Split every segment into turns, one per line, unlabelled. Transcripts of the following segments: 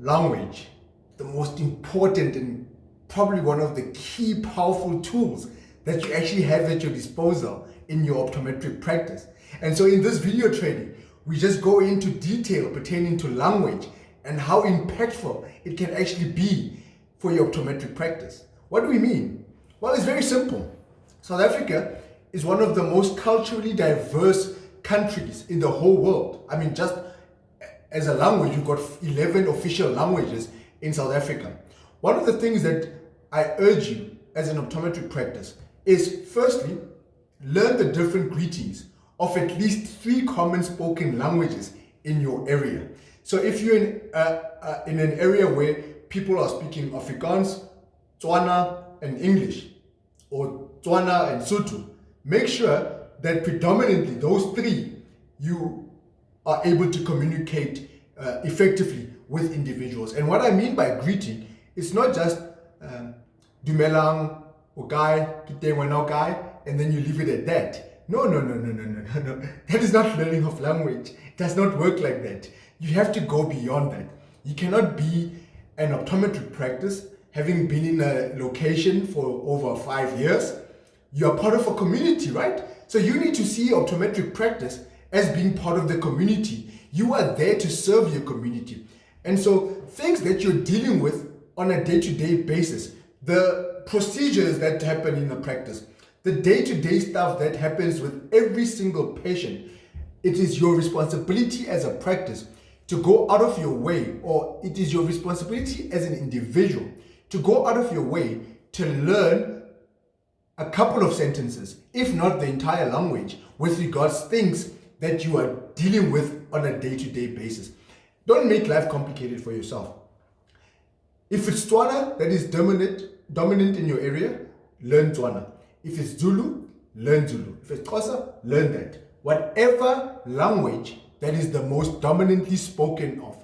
language, the most important and probably one of the key powerful tools that you actually have at your disposal in your optometric practice. And so in this video training, we just go into detail pertaining to language and how impactful it can actually be for your optometric practice. What do we mean? Well, it's very simple. South Africa is one of the most culturally diverse countries in the whole world. I mean, just as a language, you've got 11 official languages in South Africa. One of the things that I urge you as an optometric practice is, firstly, learn the different greetings of at least 3 common spoken languages in your area. So if you're in an area where people are speaking Afrikaans, Tswana, and English, or Tswana and Sotho, make sure that predominantly those 3 you are able to communicate effectively with individuals. And what I mean by greeting, it's not just dumelang, okay, kiteng wena okay, and then you leave it at that. No. That is not learning of language. It does not work like that. You have to go beyond that. You cannot be an optometric practice having been in a location for over 5 years. You are part of a community, right? So you need to see optometric practice as being part of the community. You are there to serve your community. And so things that you're dealing with on a day-to-day basis, the procedures that happen in the practice, the day-to-day stuff that happens with every single patient, it is your responsibility as a practice to go out of your way, or it is your responsibility as an individual to go out of your way to learn a couple of sentences, if not the entire language, with regards to things that you are dealing with on a day-to-day basis. Don't make life complicated for yourself. If it's Tswana that is dominant in your area, learn Tswana. If it's Zulu, learn Zulu. If it's Xhosa, learn that. Whatever language that is the most dominantly spoken of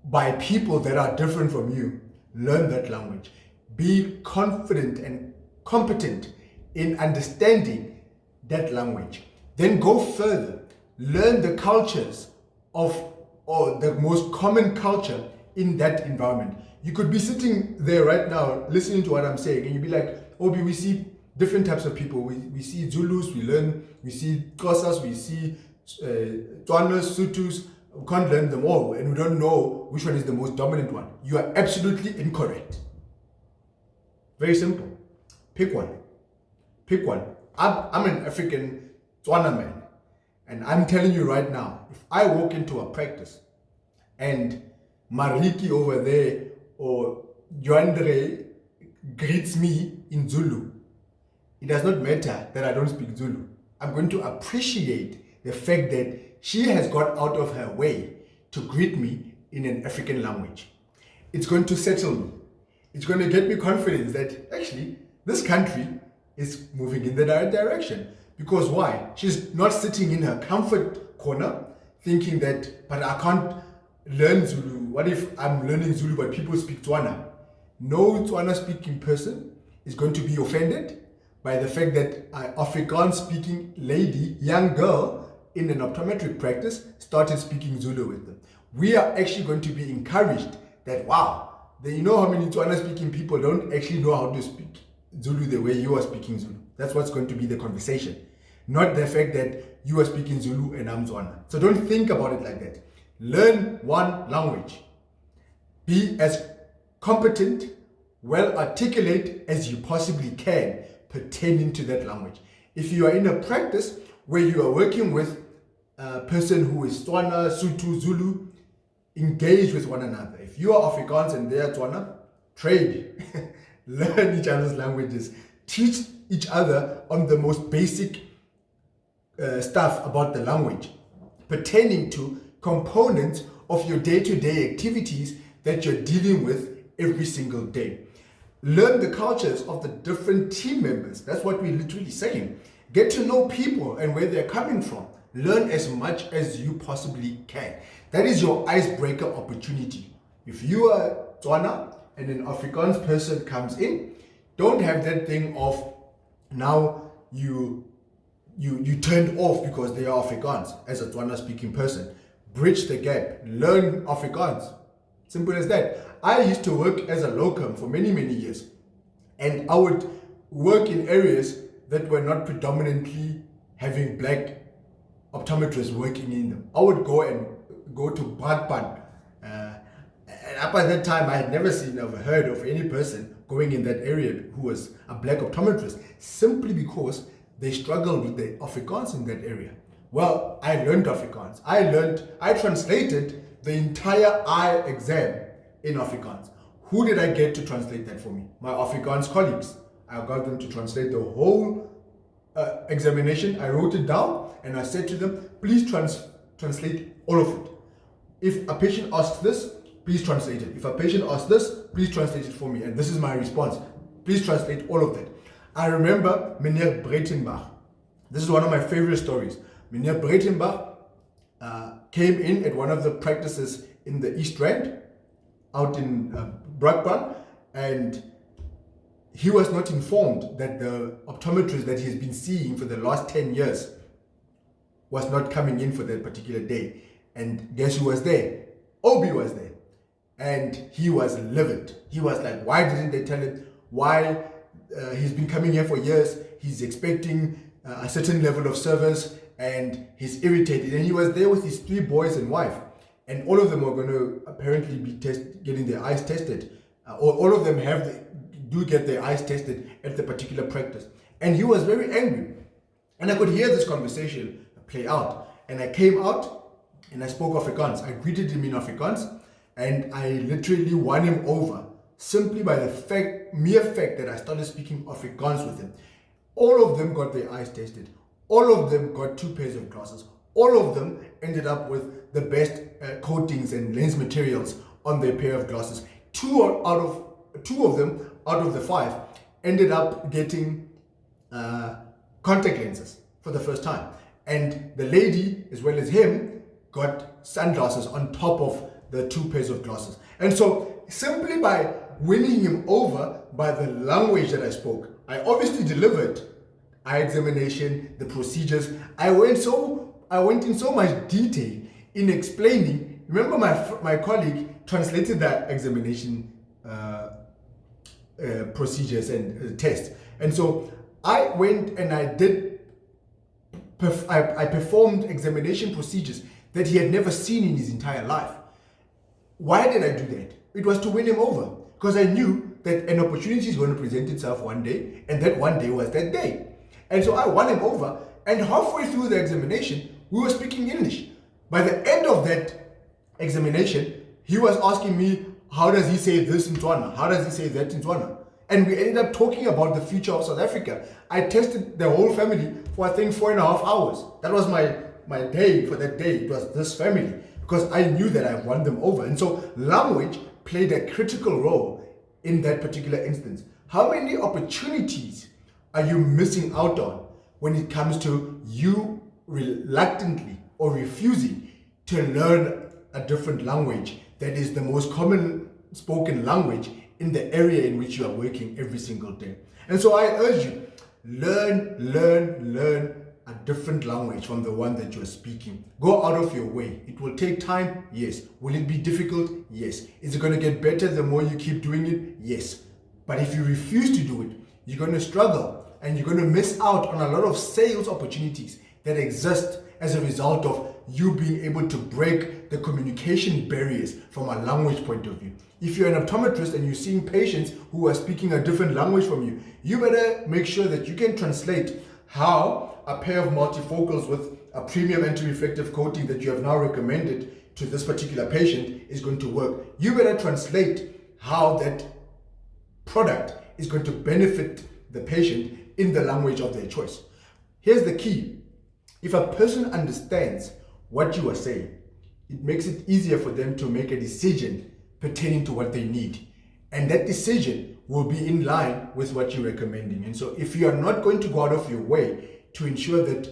by people that are different from you, learn that language. Be confident and competent in understanding that language. Then go further. Learn the cultures or the most common culture in that environment. You could be sitting there right now listening to what I'm saying and you'd be like, Obi, we see different types of people. We see Zulus, we see Xhosas, we see Tswanas, Sothos. We can't learn them all and we don't know which one is the most dominant one. You are absolutely incorrect. Very simple. Pick one. Pick one. I'm an African Tswana man. And I'm telling you right now, if I walk into a practice and Mariki over there or Joandre greets me in Zulu, it does not matter that I don't speak Zulu. I'm going to appreciate the fact that she has got out of her way to greet me in an African language. It's going to settle me. It's going to get me confidence that actually this country is moving in the right direction. Because why? She's not sitting in her comfort corner thinking that, but I can't learn Zulu. What if I'm learning Zulu but people speak Tswana? No Tswana speaking person is going to be offended by the fact that an Afrikaans speaking lady, young girl in an optometric practice started speaking Zulu with them. We are actually going to be encouraged that, wow, you know how many Tswana speaking people don't actually know how to speak Zulu the way you are speaking Zulu. That's what's going to be the conversation. Not the fact that you are speaking Zulu and I'm Tswana. So don't think about it like that. Learn one language. Be as competent, well articulate as you possibly can pertaining to that language. If you are in a practice where you are working with a person who is Tswana, Sotho, Zulu, engage with one another. If you are Afrikaans and they are Tswana, trade. Learn each other's languages. Teach each other on the most basic stuff about the language pertaining to components of your day-to-day activities that you're dealing with every single day. Learn the cultures of the different team members. That's what we're literally saying. Get to know people and where they're coming from. Learn as much as you possibly can. That is your icebreaker opportunity. If you are Tswana and an Afrikaans person comes in, don't have that thing of now you turned off because they are Afrikaans as a Tswana speaking person. Bridge the gap. Learn Afrikaans. Simple as that. I used to work as a locum for many, many years. And I would work in areas that were not predominantly having black optometrists working in them. I would go to Brakpan. And up at that time, I had never seen or heard of any person going in that area who was a black optometrist, simply because they struggled with the Afrikaans in that area. Well, I learned Afrikaans. I translated the entire eye exam in Afrikaans. Who did I get to translate that for me? My Afrikaans colleagues. I got them to translate the whole examination. I wrote it down and I said to them, please translate all of it. If a patient asks this, please translate it. If a patient asks this, please translate it for me. And this is my response. Please translate all of that. I remember Meneer Breitenbach. This is one of my favorite stories. Meneer Breitenbach came in at one of the practices in the East Rand, out in Brakpan, and he was not informed that the optometrist that he's been seeing for the last 10 years was not coming in for that particular day. And guess who was there? Obi was there. And he was livid. He was like, why didn't they tell him? Why? He's been coming here for years. He's expecting a certain level of service, and he's irritated. And he was there with his 3 boys and wife. And all of them are going to apparently be getting their eyes tested. All of them do get their eyes tested at the particular practice. And he was very angry. And I could hear this conversation play out. And I came out and I spoke Afrikaans. I greeted him in Afrikaans, and I literally won him over simply by the mere fact that I started speaking Afrikaans with him. All of them got their eyes tested. All of them got 2 pairs of glasses. All of them ended up with the best coatings and lens materials on their pair of glasses. Two of them out of the 5 ended up getting contact lenses for the first time. And the lady, as well as him, got sunglasses on top of the 2 pairs of glasses. And so simply by winning him over by the language that I spoke, I obviously delivered eye examination, the procedures. I went in so much detail in explaining. Remember, my colleague translated that examination procedures and tests. And so I went and I performed examination procedures that he had never seen in his entire life. Why did I do that? It was to win him over, because I knew that an opportunity is going to present itself one day, and that one day was that day. And so I won him over, and halfway through the examination, we were speaking English. By the end of that examination, he was asking me, how does he say this in Tswana? How does he say that in Tswana? And we ended up talking about the future of South Africa. I tested the whole family for, I think, 4.5 hours. That was my day for that day. It was this family, because I knew that I won them over. And so language played a critical role in that particular instance. How many opportunities are you missing out on when it comes to you reluctantly or refusing to learn a different language that is the most common spoken language in the area in which you are working every single day? And so I urge you, learn a different language from the one that you're speaking. Go out of your way. It will take time, yes. Will it be difficult? Yes. Is it going to get better the more you keep doing it? Yes. But if you refuse to do it, you're going to struggle, and you're going to miss out on a lot of sales opportunities that exist as a result of you being able to break the communication barriers from a language point of view. If you're an optometrist and you're seeing patients who are speaking a different language from you, you better make sure that you can translate how a pair of multifocals with a premium anti-reflective coating that you have now recommended to this particular patient is going to work. You better translate how that product is going to benefit the patient in the language of their choice. Here's the key. If a person understands what you are saying, it makes it easier for them to make a decision pertaining to what they need. And that decision will be in line with what you're recommending. And so if you are not going to go out of your way to ensure that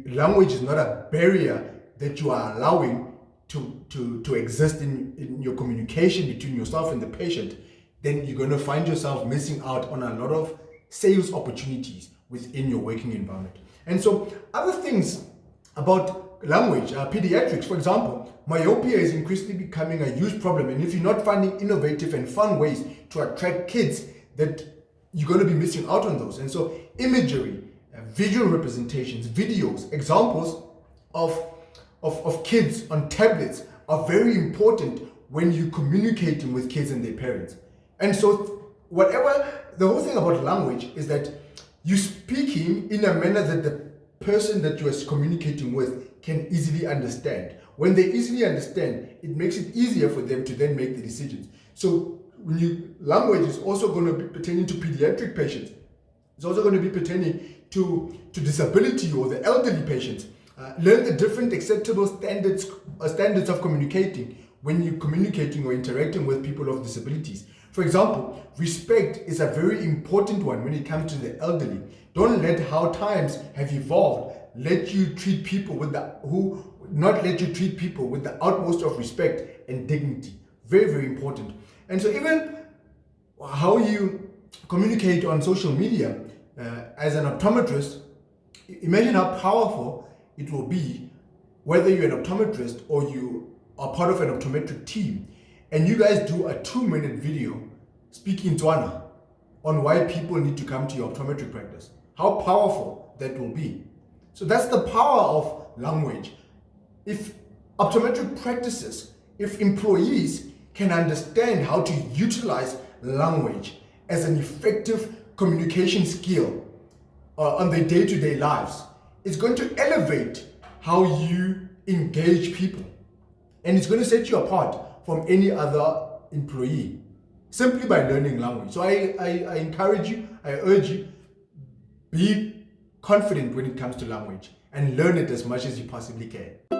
language is not a barrier that you are allowing to exist in your communication between yourself and the patient, then you're going to find yourself missing out on a lot of sales opportunities within your working environment. And so other things about language, pediatrics, for example, Myopia is increasingly becoming a huge problem, and if you're not finding innovative and fun ways to attract kids, that you're going to be missing out on those. And so imagery, visual representations, videos, examples of kids on tablets are very important when you're communicating with kids and their parents. And so the whole thing about language is that you're speaking in a manner that the person that you're communicating with can easily understand. When they easily understand, it makes it easier for them to then make the decisions. So language is also going to be pertaining to pediatric patients. It's also going to be pertaining to disability or the elderly patients. Learn the different acceptable standards of communicating when you're communicating or interacting with people of disabilities. For example, respect is a very important one when it comes to the elderly. Don't let how times have evolved let you treat people with the utmost of respect and dignity. Very, very important. And so even how you communicate on social media as an optometrist, imagine how powerful it will be whether you're an optometrist or you are part of an optometric team and you guys do a 2-minute video speaking Tswana on why people need to come to your optometric practice. How powerful that will be. So that's the power of language. If optometric practices, if employees can understand how to utilize language as an effective communication skill on their day-to-day lives, it's going to elevate how you engage people. And it's going to set you apart from any other employee simply by learning language. So I encourage you, I urge you, be confident when it comes to language and learn it as much as you possibly can.